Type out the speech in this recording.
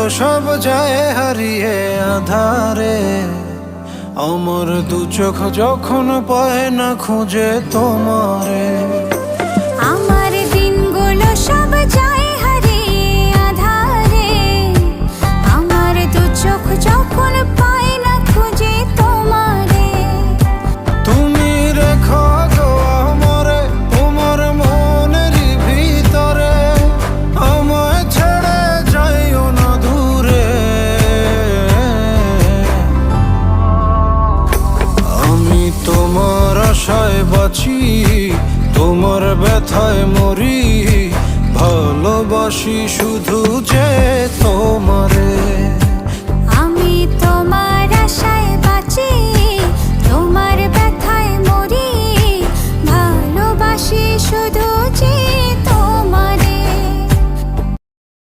সব যায় হারিয়ে আধারে। আমার দু চোখ যখন পায় না খুঁজে তোমারে। আমার দিনগুলো সব যায় হারিয়ে আঁধারে। আমার দু চোখ যখন পায় না খুঁজে তোমারে। তুমি রেখো গো আমারে তোমার মনেরই ভিতরে, আমায় ছেড়ে যাইও না দূরে। আমি তোমার আশায় বাঁচি, তোমার ব্যথায় মরি, ভালোবাসি শুধু যে তোমার।